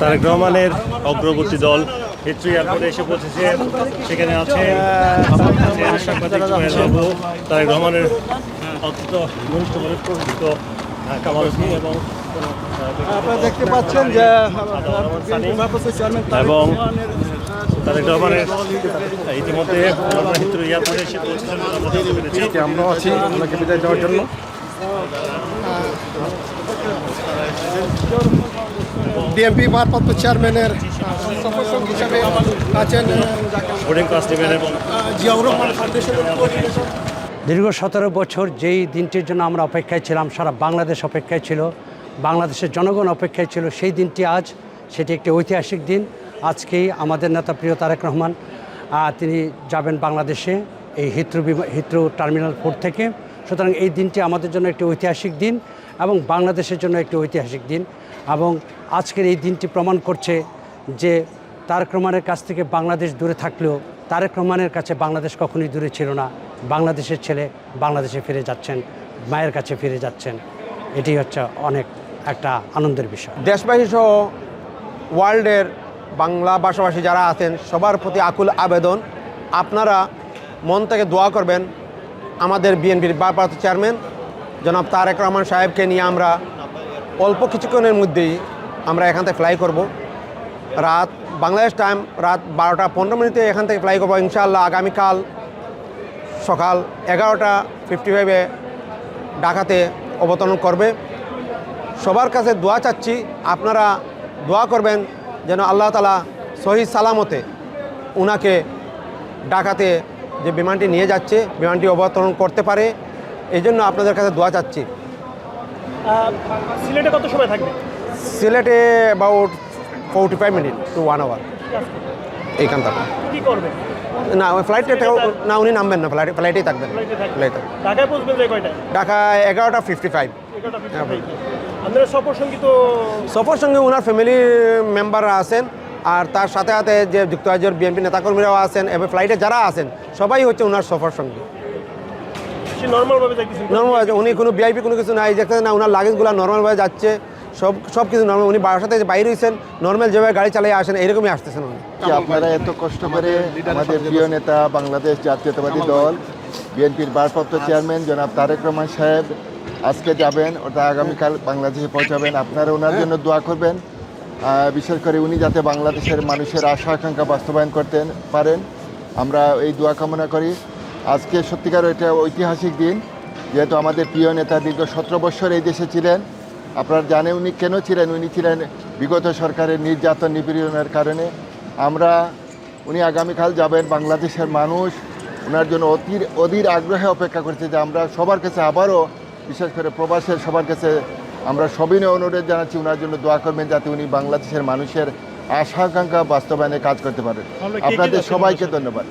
তারেক রহমানের অগ্রবর্তী দল হিথ্রো এয়ারপোর্টে এসে পৌঁছেছে। সেখানে আছে সাংবাদিক বাবু, তারেক রহমানের অত্যন্ত ঘনিষ্ঠ পরিচিত কামাল হোসেন এবং আপনারা দেখতে পাচ্ছেন যে এবং তারেক রহমানের ইতিমধ্যে হিথ্রো এয়ারপোর্টে এসে পৌঁছেছেন। আমরাও আছি ওনাকে বিদায় দেওয়ার জন্য। বিএনপি ভারপ্রাপ্ত চেয়ারম্যানের সফরসঙ্গী হিসাবে আছেন বোর্ডিং ক্লাস নেবেন এবং জিয়াউর রহমান ফাউন্ডেশনের কোঅর্ডিনেটর। দীর্ঘ 17 বছর যেই দিনটির জন্য আমরা অপেক্ষায় ছিলাম, সারা বাংলাদেশ অপেক্ষায় ছিল, বাংলাদেশের জনগণ অপেক্ষায় ছিল, সেই দিনটি আজ। সেটি একটি ঐতিহাসিক দিন। আজকেই আমাদের নেতা প্রিয় তারেক রহমান তিনি যাবেন বাংলাদেশে এই হিথ্রো টার্মিনাল 4 থেকে। সুতরাং এই দিনটি আমাদের জন্য একটি ঐতিহাসিক দিন এবং বাংলাদেশের জন্য একটি ঐতিহাসিক দিন। এবং আজকের এই দিনটি প্রমাণ করছে যে তারেক রহমানের কাছ থেকে বাংলাদেশ দূরে থাকলেও তারেক রহমানের কাছে বাংলাদেশ কখনোই দূরে ছিল না। বাংলাদেশের ছেলে বাংলাদেশে ফিরে যাচ্ছেন, মায়ের কাছে ফিরে যাচ্ছেন। এটি হচ্ছে অনেক একটা আনন্দের বিষয়। দেশবাসী সহ ওয়ার্ল্ডের বাংলা ভাষাভাষী যারা আছেন সবার প্রতি আকুল আবেদন, আপনারা মন থেকে দোয়া করবেন আমাদের বিএনপির ভারপ্রাপ্ত চেয়ারম্যান জনাব তারেক রহমান সাহেবকে নিয়ে আমরা অল্প কিছুক্ষণের মধ্যেই আমরা এখান থেকে ফ্লাই করব। বাংলাদেশ টাইম রাত 12টা 15 মিনিটে এখান থেকে ফ্লাই করবো ইনশাআল্লাহ। আগামীকাল সকাল 11:55 ঢাকাতে অবতরণ করবে। সবার কাছে দোয়া চাচ্ছি, আপনারা দোয়া করবেন যেন আল্লাহ তাআলা সহি সালামতে উনাকে ঢাকাতে যে বিমানটি নিয়ে যাচ্ছে বিমানটি অবতরণ করতে পারে, এই জন্য আপনাদের কাছে দোয়া চাচ্ছি। সিলেটে কত সময় থাকবে? সিলেটে অ্যাবাউট 45 মিনিট টু 1 আওয়ার এইখান থেকে। কি করবে? না ফ্লাইটে না, উনি নামবেন না, ফ্লাইটেই থাকবেন। ফ্লাইটে ঢাকায় পৌঁছবেন কয়টায়? ঢাকায় 11:55। আপনারা সফর সঙ্গী তো সফর সঙ্গে ওনার ফ্যামিলির মেম্বাররা আছেন, আর তার সাথে সাথে যে যুক্তরাজ্যের বিএনপি নেতাকর্মীরাও আছেন এবং ফ্লাইটে যারা আছেন সবাই হচ্ছে ওনার সফর সঙ্গী। নর্মালভাবে যাইতেছেন? নর্মাল, উনি কোনো ভিআইপি কোনো কিছু নাই দেখতে না, ওনার লাগেজগুলো নর্মালভাবে যাচ্ছে, সব কিছু নর্মাল। উনি বাসার সাথে বাইরে হয়েছেন, নর্মাল যেভাবে গাড়ি চালিয়ে আসেন এইরকমই আসতেছেন উনি। আপনারা এত কষ্ট করে আমাদের প্রিয় নেতা বাংলাদেশ জাতীয়তাবাদী দল বিএনপির ভারপ্রাপ্ত চেয়ারম্যান জনাব তারেক রহমান সাহেব আজকে যাবেন, ওটা আগামীকাল বাংলাদেশে পৌঁছাবেন। আপনারা ওনার জন্য দোয়া করবেন, বিশেষ করে উনি যাতে বাংলাদেশের মানুষের আশা আকাঙ্ক্ষা বাস্তবায়ন করতে পারেন, আমরা এই দোয়া কামনা করি। আজকে সত্যিকার এটা ঐতিহাসিক দিন, যেহেতু আমাদের প্রিয় নেতা দীর্ঘ 17 বছর এই দেশে ছিলেন। আপনারা জানেন উনি কেন ছিলেন? উনি ছিলেন বিগত সরকারের নির্যাতন নিপীড়নের কারণে। উনি আগামীকাল যাবেন, বাংলাদেশের মানুষ ওনার জন্য অধীর আগ্রহে অপেক্ষা করছে। যে আমরা সবার কাছে আবারও, বিশেষ করে প্রবাসের সবার কাছে আমরা সবিনয় অনুরোধ জানাচ্ছি ওনার জন্য দোয়া করবেন, যাতে উনি বাংলাদেশের মানুষের আশা আকাঙ্ক্ষা বাস্তবায়নে কাজ করতে পারেন। আপনাদের সবাইকে ধন্যবাদ।